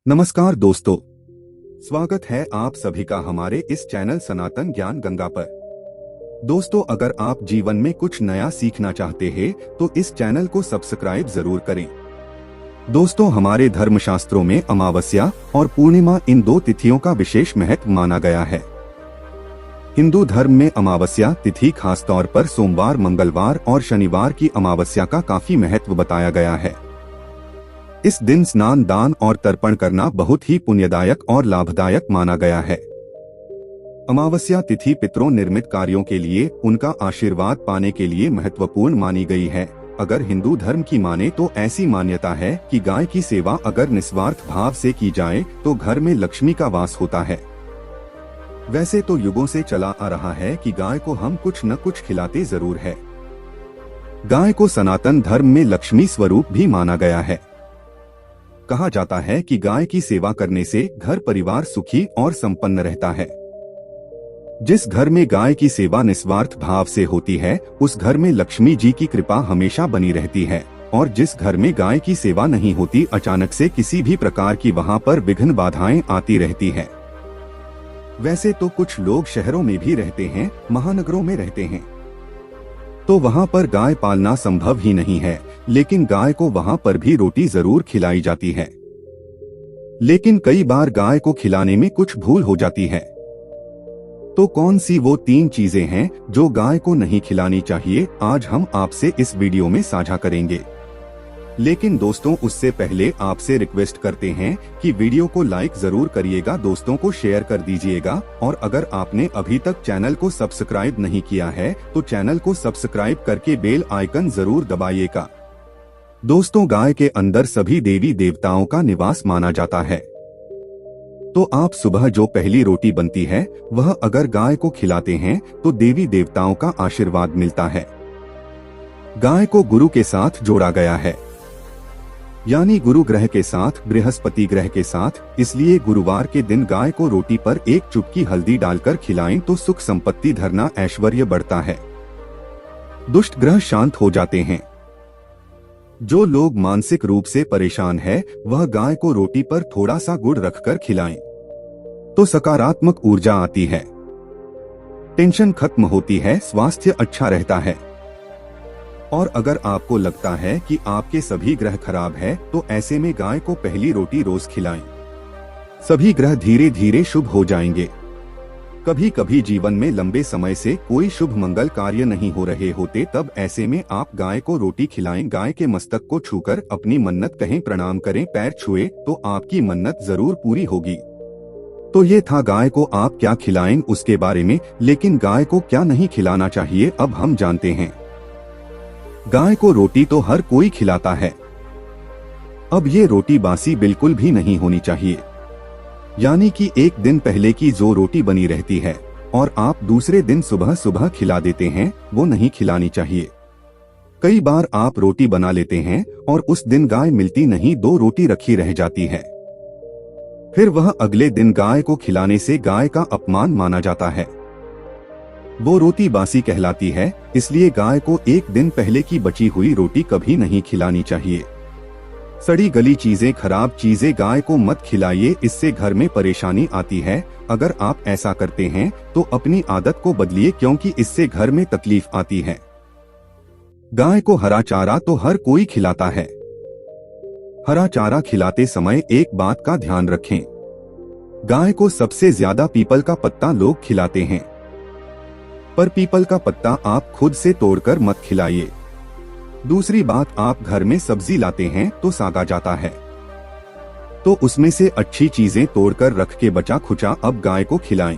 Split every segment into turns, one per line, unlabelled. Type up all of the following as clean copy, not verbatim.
नमस्कार दोस्तों, स्वागत है आप सभी का हमारे इस चैनल सनातन ज्ञान गंगा पर। दोस्तों, अगर आप जीवन में कुछ नया सीखना चाहते हैं तो इस चैनल को सब्सक्राइब जरूर करें। दोस्तों, हमारे धर्मशास्त्रों में अमावस्या और पूर्णिमा इन दो तिथियों का विशेष महत्व माना गया है। हिंदू धर्म में अमावस्या तिथि खासतौर पर सोमवार, मंगलवार और शनिवार की अमावस्या का काफी महत्व बताया गया है। इस दिन स्नान, दान और तर्पण करना बहुत ही पुण्यदायक और लाभदायक माना गया है। अमावस्या तिथि पितरों निर्मित कार्यों के लिए उनका आशीर्वाद पाने के लिए महत्वपूर्ण मानी गई है। अगर हिंदू धर्म की माने तो ऐसी मान्यता है कि गाय की सेवा अगर निस्वार्थ भाव से की जाए तो घर में लक्ष्मी का वास होता है। वैसे तो युगों से चला आ रहा है कि गाय को हम कुछ न कुछ खिलाते जरूर है। गाय को सनातन धर्म में लक्ष्मी स्वरूप भी माना गया है। कहा जाता है कि गाय की सेवा करने से घर परिवार सुखी और संपन्न रहता है। जिस घर में गाय की सेवा निस्वार्थ भाव से होती है उस घर में लक्ष्मी जी की कृपा हमेशा बनी रहती है, और जिस घर में गाय की सेवा नहीं होती अचानक से किसी भी प्रकार की वहां पर विघ्न बाधाएं आती रहती है। वैसे तो कुछ लोग शहरों में भी रहते हैं, महानगरों में रहते हैं, तो वहां पर गाय पालना संभव ही नहीं है, लेकिन गाय को वहां पर भी रोटी जरूर खिलाई जाती है। लेकिन कई बार गाय को खिलाने में कुछ भूल हो जाती है। तो कौन सी वो 3 चीजें हैं जो गाय को नहीं खिलानी चाहिए, आज हम आपसे इस वीडियो में साझा करेंगे। लेकिन दोस्तों, उससे पहले आपसे रिक्वेस्ट करते हैं कि वीडियो को लाइक जरूर करिएगा, दोस्तों को शेयर कर दीजिएगा, और अगर आपने अभी तक चैनल को सब्सक्राइब नहीं किया है तो चैनल को सब्सक्राइब करके बेल आइकन जरूर दबाइएगा। दोस्तों, गाय के अंदर सभी देवी देवताओं का निवास माना जाता है। तो आप सुबह जो पहली रोटी बनती है वह अगर गाय को खिलाते हैं तो देवी देवताओं का आशीर्वाद मिलता है। गाय को गुरु के साथ जोड़ा गया है, यानी गुरु ग्रह के साथ, बृहस्पति ग्रह के साथ, इसलिए गुरुवार के दिन गाय को रोटी पर एक चुटकी हल्दी डालकर खिलाएं तो सुख संपत्ति, धरना, ऐश्वर्य बढ़ता है। दुष्ट ग्रह शांत हो जाते हैं। जो लोग मानसिक रूप से परेशान है वह गाय को रोटी पर थोड़ा सा गुड़ रखकर खिलाएं तो सकारात्मक ऊर्जा आती है, टेंशन खत्म होती है, स्वास्थ्य अच्छा रहता है। और अगर आपको लगता है कि आपके सभी ग्रह खराब है तो ऐसे में गाय को पहली रोटी रोज खिलाएं। सभी ग्रह धीरे धीरे शुभ हो जाएंगे। कभी कभी जीवन में लंबे समय से कोई शुभ मंगल कार्य नहीं हो रहे होते, तब ऐसे में आप गाय को रोटी खिलाएं। गाय के मस्तक को छूकर अपनी मन्नत कहें, प्रणाम करें, पैर छुए तो आपकी मन्नत जरूर पूरी होगी। तो ये था गाय को आप क्या खिलाएं उसके बारे में, लेकिन गाय को क्या नहीं खिलाना चाहिए अब हम जानते हैं। गाय को रोटी तो हर कोई खिलाता है। अब ये रोटी बासी बिल्कुल भी नहीं होनी चाहिए, यानी कि एक दिन पहले की जो रोटी बनी रहती है और आप दूसरे दिन सुबह सुबह खिला देते हैं, वो नहीं खिलानी चाहिए। कई बार आप रोटी बना लेते हैं और उस दिन गाय मिलती नहीं, 2 रोटी रखी रह जाती है, फिर वह अगले दिन गाय को खिलाने से गाय का अपमान माना जाता है। वो रोटी बासी कहलाती है, इसलिए गाय को एक दिन पहले की बची हुई रोटी कभी नहीं खिलानी चाहिए। सड़ी गली चीजें, खराब चीजें गाय को मत खिलाइए, इससे घर में परेशानी आती है। अगर आप ऐसा करते हैं तो अपनी आदत को बदलिए, क्योंकि इससे घर में तकलीफ आती है। गाय को हरा चारा तो हर कोई खिलाता है। हरा चारा खिलाते समय एक बात का ध्यान रखें, गाय को सबसे ज्यादा पीपल का पत्ता लोग खिलाते हैं, पर पीपल का पत्ता आप खुद से तोड़कर मत खिलाइए। दूसरी बात, आप घर में सब्जी लाते हैं तो सागा जाता है, तो उसमें से अच्छी चीजें तोड़कर रख के बचा खुचा अब गाय को खिलाएं।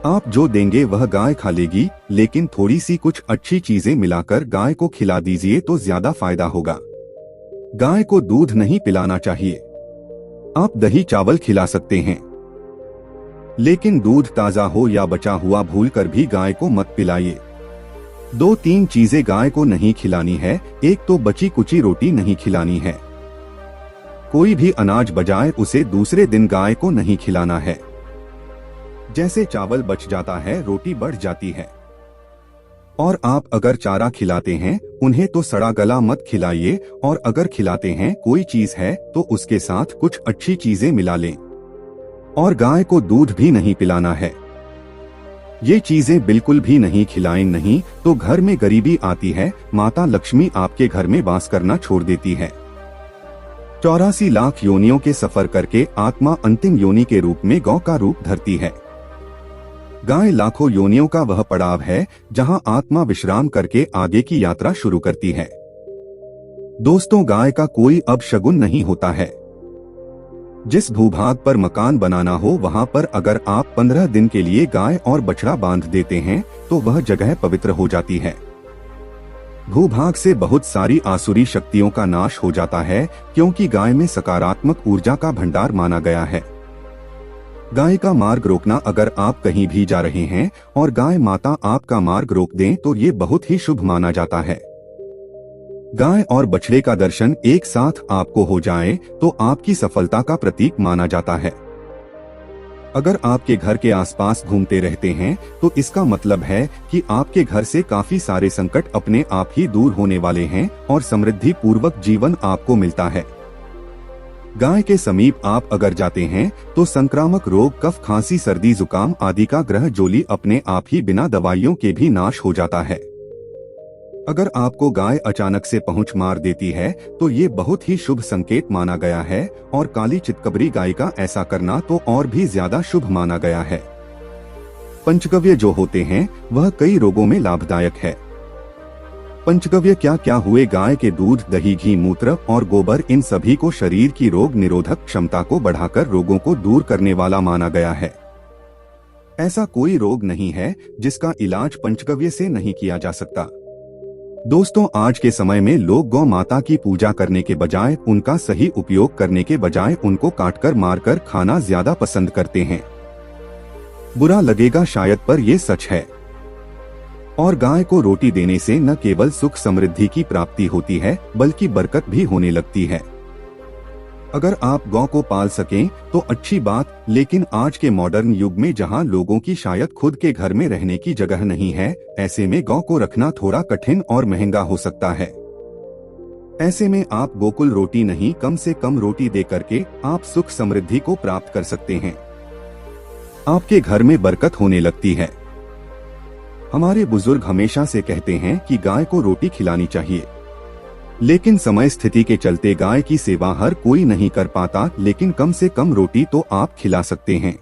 आप जो देंगे वह गाय खा लेगी, लेकिन थोड़ी सी कुछ अच्छी चीजें मिलाकर गाय को खिला दीजिए तो ज्यादा फायदा होगा। गाय को दूध नहीं पिलाना चाहिए। आप दही चावल खिला सकते हैं, लेकिन दूध ताजा हो या बचा हुआ भूलकर भी गाय को मत पिलाइए। 2-3 चीजें गाय को नहीं खिलानी है। एक तो बची कुची रोटी नहीं खिलानी है। कोई भी अनाज बजाए उसे दूसरे दिन गाय को नहीं खिलाना है। जैसे चावल बच जाता है, रोटी बढ़ जाती है। और आप अगर चारा खिलाते हैं उन्हें तो सड़ा गला मत खिलाइए, और अगर खिलाते हैं कोई चीज है तो उसके साथ कुछ अच्छी चीजें मिला लें। और गाय को दूध भी नहीं पिलाना है। ये चीजें बिल्कुल भी नहीं खिलाएं, नहीं तो घर में गरीबी आती है, माता लक्ष्मी आपके घर में वास करना छोड़ देती है। 84 लाख योनियों के सफर करके आत्मा अंतिम योनि के रूप में गौ का रूप धरती है। गाय लाखों योनियों का वह पड़ाव है जहां आत्मा विश्राम करके आगे की यात्रा शुरू करती है। दोस्तों, गाय का कोई अपशगुन नहीं होता है। जिस भूभाग पर मकान बनाना हो वहां पर अगर आप 15 दिन के लिए गाय और बछड़ा बांध देते हैं तो वह जगह पवित्र हो जाती है। भूभाग से बहुत सारी आसुरी शक्तियों का नाश हो जाता है, क्योंकि गाय में सकारात्मक ऊर्जा का भंडार माना गया है। गाय का मार्ग रोकना, अगर आप कहीं भी जा रहे हैं और गाय माता आपका मार्ग रोक दें तो ये बहुत ही शुभ माना जाता है। गाय और बछड़े का दर्शन एक साथ आपको हो जाए तो आपकी सफलता का प्रतीक माना जाता है। अगर आपके घर के आसपास घूमते रहते हैं तो इसका मतलब है कि आपके घर से काफी सारे संकट अपने आप ही दूर होने वाले हैं और समृद्धि पूर्वक जीवन आपको मिलता है। गाय के समीप आप अगर जाते हैं तो संक्रामक रोग, कफ, खांसी, सर्दी, जुकाम आदि का ग्रह जोली अपने आप ही बिना दवाइयों के भी नाश हो जाता है। अगर आपको गाय अचानक से पहुंच मार देती है तो ये बहुत ही शुभ संकेत माना गया है, और काली चितकबरी गाय का ऐसा करना तो और भी ज्यादा शुभ माना गया है। पंचगव्य जो होते हैं वह कई रोगों में लाभदायक है। पंचगव्य क्या क्या हुए? गाय के दूध, दही, घी, मूत्र और गोबर, इन सभी को शरीर की रोग निरोधक क्षमता को बढ़ाकर रोगों को दूर करने वाला माना गया है। ऐसा कोई रोग नहीं है जिसका इलाज पंचगव्य से नहीं किया जा सकता। दोस्तों, आज के समय में लोग गौ माता की पूजा करने के बजाय, उनका सही उपयोग करने के बजाय उनको काटकर मारकर खाना ज्यादा पसंद करते हैं। बुरा लगेगा शायद, पर ये सच है। और गाय को रोटी देने से न केवल सुख समृद्धि की प्राप्ति होती है बल्कि बरकत भी होने लगती है। अगर आप गौ को पाल सकें तो अच्छी बात, लेकिन आज के मॉडर्न युग में जहां लोगों की शायद खुद के घर में रहने की जगह नहीं है, ऐसे में गौ को रखना थोड़ा कठिन और महंगा हो सकता है। ऐसे में आप गोकुल रोटी नहीं, कम से कम रोटी दे करके आप सुख समृद्धि को प्राप्त कर सकते हैं। आपके घर में बरकत होने लगती है। हमारे बुजुर्ग हमेशा से कहते हैं कि गाय को रोटी खिलानी चाहिए, लेकिन समय स्थिति के चलते गाय की सेवा हर कोई नहीं कर पाता, लेकिन कम से कम रोटी तो आप खिला सकते हैं।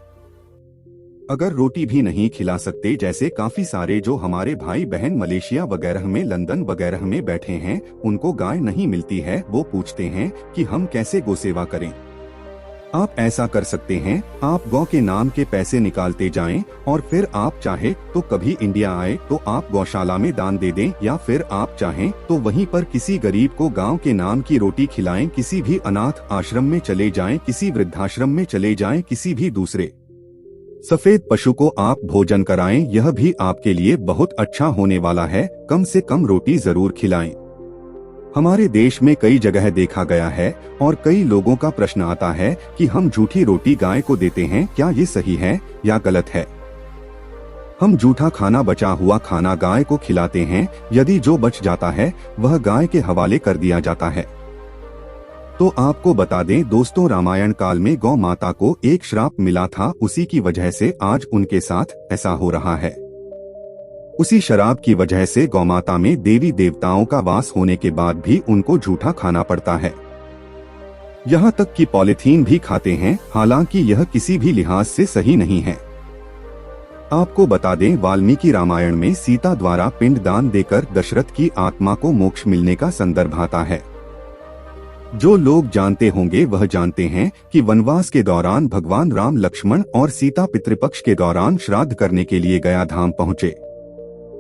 अगर रोटी भी नहीं खिला सकते, जैसे काफी सारे जो हमारे भाई बहन मलेशिया वगैरह में, लंदन वगैरह में बैठे हैं, उनको गाय नहीं मिलती है, वो पूछते हैं कि हम कैसे गौ सेवा करें। आप ऐसा कर सकते हैं, आप गौ के नाम के पैसे निकालते जाएं और फिर आप चाहे तो कभी इंडिया आए तो आप गौशाला में दान दे दें, या फिर आप चाहें तो वहीं पर किसी गरीब को गांव के नाम की रोटी खिलाएं, किसी भी अनाथ आश्रम में चले जाएं, किसी वृद्धाश्रम में चले जाएं, किसी भी दूसरे सफेद पशु को आप भोजन कराएं, यह भी आपके लिए बहुत अच्छा होने वाला है। कम से कम रोटी जरूर खिलाएं। हमारे देश में कई जगह देखा गया है और कई लोगों का प्रश्न आता है कि हम झूठी रोटी गाय को देते हैं, क्या ये सही है या गलत है? हम झूठा खाना, बचा हुआ खाना गाय को खिलाते हैं, यदि जो बच जाता है वह गाय के हवाले कर दिया जाता है। तो आपको बता दें दोस्तों, रामायण काल में गौ माता को एक श्राप मिला था, उसी की वजह से आज उनके साथ ऐसा हो रहा है। उसी शराब की वजह से गौमाता में देवी देवताओं का वास होने के बाद भी उनको झूठा खाना पड़ता है। यहाँ तक कि पॉलिथीन भी खाते हैं, हालांकि यह किसी भी लिहाज से सही नहीं है। आपको बता दें, वाल्मीकि रामायण में सीता द्वारा पिंडदान देकर दशरथ की आत्मा को मोक्ष मिलने का संदर्भ आता है। जो लोग जानते होंगे वह जानते हैं कि वनवास के दौरान भगवान राम लक्ष्मण और सीता पितृपक्ष के दौरान श्राद्ध करने के लिए गया धाम पहुँचे।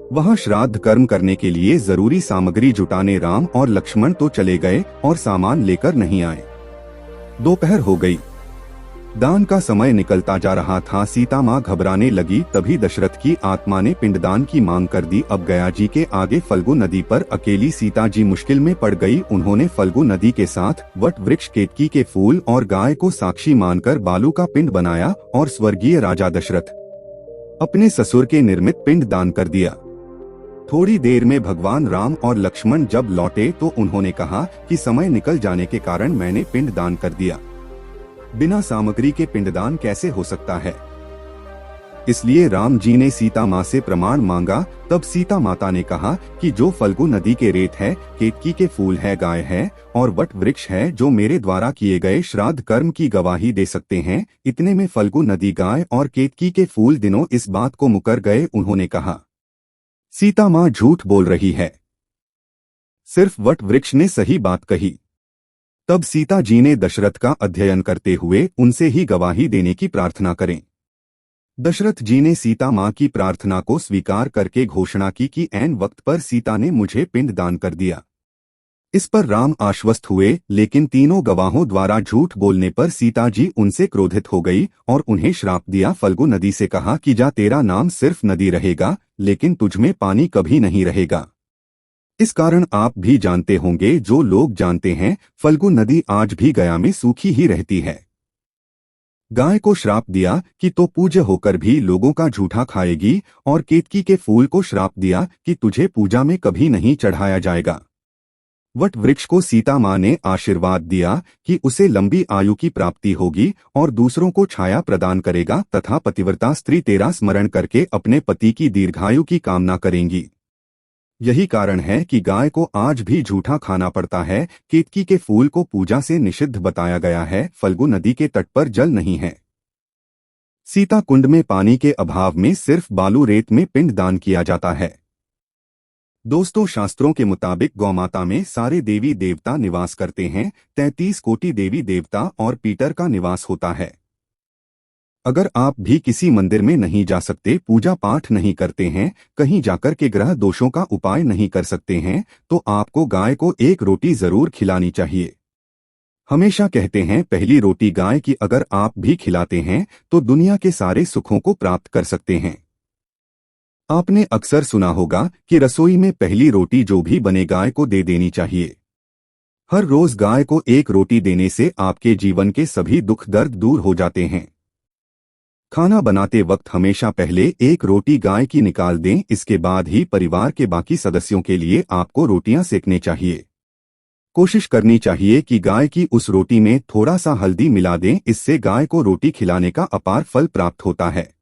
वहां श्राद्ध कर्म करने के लिए जरूरी सामग्री जुटाने राम और लक्ष्मण तो चले गए और सामान लेकर नहीं आए। दोपहर हो गई, दान का समय निकलता जा रहा था। सीता माँ घबराने लगी, तभी दशरथ की आत्मा ने पिंडदान की मांग कर दी। अब गया जी के आगे फल्गु नदी पर अकेली सीता जी मुश्किल में पड़ गई। उन्होंने फल्गु नदी के साथ वट वृक्ष, केतकी के फूल और गाय को साक्षी मानकर बालू का पिंड बनाया और स्वर्गीय राजा दशरथ अपने ससुर के निर्मित पिंड दान कर दिया। थोड़ी देर में भगवान राम और लक्ष्मण जब लौटे तो उन्होंने कहा कि समय निकल जाने के कारण मैंने पिंडदान कर दिया। बिना सामग्री के पिंडदान कैसे हो सकता है? इसलिए राम जी ने सीता माँ से प्रमाण मांगा। तब सीता माता ने कहा कि जो फल्गु नदी के रेत है, केतकी के फूल है, गाय है और वट वृक्ष है जो मेरे द्वारा किए गए श्राद्ध कर्म की गवाही दे सकते हैं। इतने में फल्गु नदी, गाय और केतकी के फूल दिनों इस बात को मुकर गए। उन्होंने कहा, सीता माँ झूठ बोल रही है, सिर्फ वट वृक्ष ने सही बात कही। तब सीता जी ने दशरथ का अध्ययन करते हुए उनसे ही गवाही देने की प्रार्थना करें। दशरथ जी ने सीता माँ की प्रार्थना को स्वीकार करके घोषणा की कि ऐन वक्त पर सीता ने मुझे पिंड दान कर दिया। इस पर राम आश्वस्त हुए, लेकिन तीनों गवाहों द्वारा झूठ बोलने पर सीता जी उनसे क्रोधित हो गई और उन्हें श्राप दिया। फल्गु नदी से कहा कि जा, तेरा नाम सिर्फ नदी रहेगा, लेकिन तुझमें पानी कभी नहीं रहेगा। इस कारण आप भी जानते होंगे, जो लोग जानते हैं, फल्गु नदी आज भी गया में सूखी ही रहती है। गाय को श्राप दिया कि तो पूज्य होकर भी लोगों का झूठा खाएगी, और केतकी के फूल को श्राप दिया कि तुझे पूजा में कभी नहीं चढ़ाया जाएगा। वट वृक्ष को सीता माँ ने आशीर्वाद दिया कि उसे लंबी आयु की प्राप्ति होगी और दूसरों को छाया प्रदान करेगा, तथा पतिव्रता स्त्री तेरा स्मरण करके अपने पति की दीर्घायु की कामना करेंगी। यही कारण है कि गाय को आज भी झूठा खाना पड़ता है। केतकी के फूल को पूजा से निषिद्ध बताया गया है। फल्गु नदी के तट पर जल नहीं है। सीता कुंड में पानी के अभाव में सिर्फ बालू रेत में पिंड दान किया जाता है। दोस्तों, शास्त्रों के मुताबिक गौमाता में सारे देवी देवता निवास करते हैं। 33 कोटि देवी देवता और पीटर का निवास होता है। अगर आप भी किसी मंदिर में नहीं जा सकते, पूजा पाठ नहीं करते हैं, कहीं जाकर के ग्रह दोषों का उपाय नहीं कर सकते हैं, तो आपको गाय को एक रोटी जरूर खिलानी चाहिए। हमेशा कहते हैं, पहली रोटी गाय की अगर आप भी खिलाते हैं तो दुनिया के सारे सुखों को प्राप्त कर सकते हैं। आपने अक्सर सुना होगा कि रसोई में पहली रोटी जो भी बने गाय को दे देनी चाहिए। हर रोज गाय को एक रोटी देने से आपके जीवन के सभी दुख दर्द दूर हो जाते हैं। खाना बनाते वक्त हमेशा पहले एक रोटी गाय की निकाल दें, इसके बाद ही परिवार के बाकी सदस्यों के लिए आपको रोटियां सेकने चाहिए। कोशिश करनी चाहिए कि गाय की उस रोटी में थोड़ा सा हल्दी मिला दें, इससे गाय को रोटी खिलाने का अपार फल प्राप्त होता है।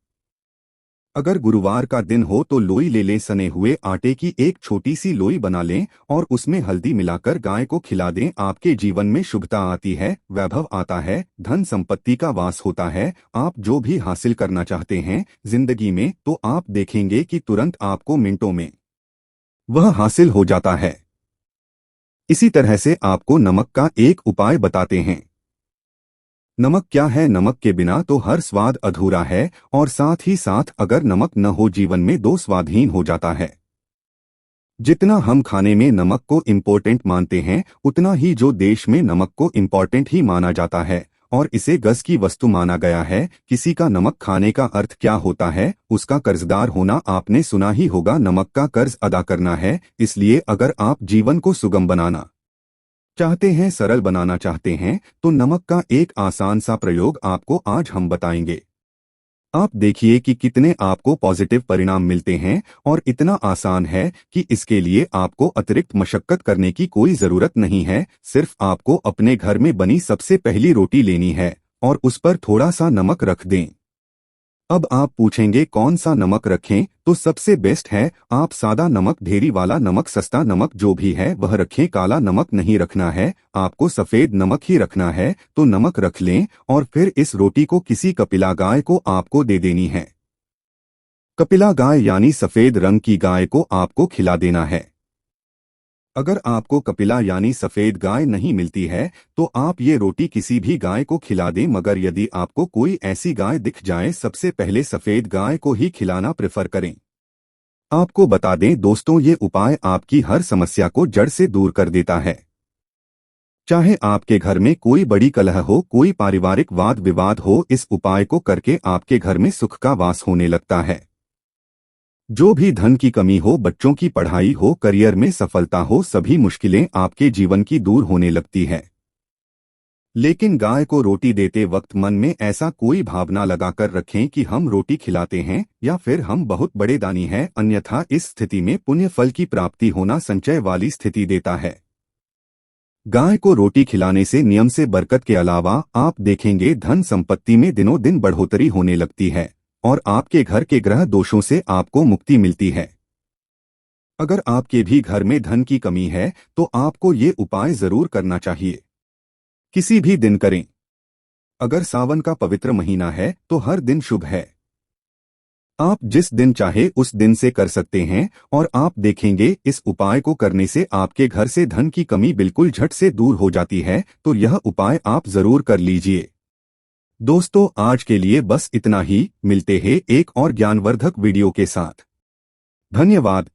अगर गुरुवार का दिन हो तो लोई ले लें, सने हुए आटे की एक छोटी सी लोई बना लें और उसमें हल्दी मिलाकर गाय को खिला दें। आपके जीवन में शुभता आती है, वैभव आता है, धन संपत्ति का वास होता है। आप जो भी हासिल करना चाहते हैं जिंदगी में, तो आप देखेंगे कि तुरंत आपको मिनटों में वह हासिल हो जाता है। इसी तरह से आपको नमक का एक उपाय बताते हैं। नमक क्या है? नमक के बिना तो हर स्वाद अधूरा है, और साथ ही साथ अगर नमक न हो, जीवन में दो स्वादहीन हो जाता है। जितना हम खाने में नमक को इम्पोर्टेंट मानते हैं, उतना ही जो देश में नमक को इम्पोर्टेंट ही माना जाता है, और इसे गज की वस्तु माना गया है। किसी का नमक खाने का अर्थ क्या होता है? उसका कर्जदार होना। आपने सुना ही होगा, नमक का कर्ज अदा करना है। इसलिए अगर आप जीवन को सुगम बनाना चाहते हैं, सरल बनाना चाहते हैं, तो नमक का एक आसान सा प्रयोग आपको आज हम बताएंगे। आप देखिए कि कितने आपको पॉजिटिव परिणाम मिलते हैं, और इतना आसान है कि इसके लिए आपको अतिरिक्त मशक्कत करने की कोई जरूरत नहीं है। सिर्फ आपको अपने घर में बनी सबसे पहली रोटी लेनी है और उस पर थोड़ा सा नमक रख दें। अब आप पूछेंगे कौन सा नमक रखें? तो सबसे बेस्ट है आप सादा नमक, ढेरी वाला नमक, सस्ता नमक जो भी है वह रखें। काला नमक नहीं रखना है, आपको सफेद नमक ही रखना है। तो नमक रख लें और फिर इस रोटी को किसी कपिला गाय को आपको दे देनी है। कपिला गाय यानी सफेद रंग की गाय को आपको खिला देना है। अगर आपको कपिला यानी सफेद गाय नहीं मिलती है तो आप ये रोटी किसी भी गाय को खिला दें, मगर यदि आपको कोई ऐसी गाय दिख जाए, सबसे पहले सफेद गाय को ही खिलाना प्रेफर करें। आपको बता दें दोस्तों, ये उपाय आपकी हर समस्या को जड़ से दूर कर देता है। चाहे आपके घर में कोई बड़ी कलह हो, कोई पारिवारिक वाद विवाद हो, इस उपाय को करके आपके घर में सुख का वास होने लगता है। जो भी धन की कमी हो, बच्चों की पढ़ाई हो, करियर में सफलता हो, सभी मुश्किलें आपके जीवन की दूर होने लगती है। लेकिन गाय को रोटी देते वक्त मन में ऐसा कोई भावना लगाकर रखें कि हम रोटी खिलाते हैं या फिर हम बहुत बड़े दानी हैं, अन्यथा इस स्थिति में पुण्य फल की प्राप्ति होना संचय वाली स्थिति देता है। गाय को रोटी खिलाने से नियम से बरकत के अलावा आप देखेंगे धन संपत्ति में दिनों दिन बढ़ोतरी होने लगती है और आपके घर के ग्रह दोषों से आपको मुक्ति मिलती है। अगर आपके भी घर में धन की कमी है तो आपको ये उपाय जरूर करना चाहिए। किसी भी दिन करें। अगर सावन का पवित्र महीना है तो हर दिन शुभ है। आप जिस दिन चाहे उस दिन से कर सकते हैं और आप देखेंगे इस उपाय को करने से आपके घर से धन की कमी बिल्कुल झट से दूर हो जाती है, तो यह उपाय आप जरूर कर लीजिए। दोस्तों, आज के लिए बस इतना ही। मिलते हैं एक और ज्ञानवर्धक वीडियो के साथ। धन्यवाद।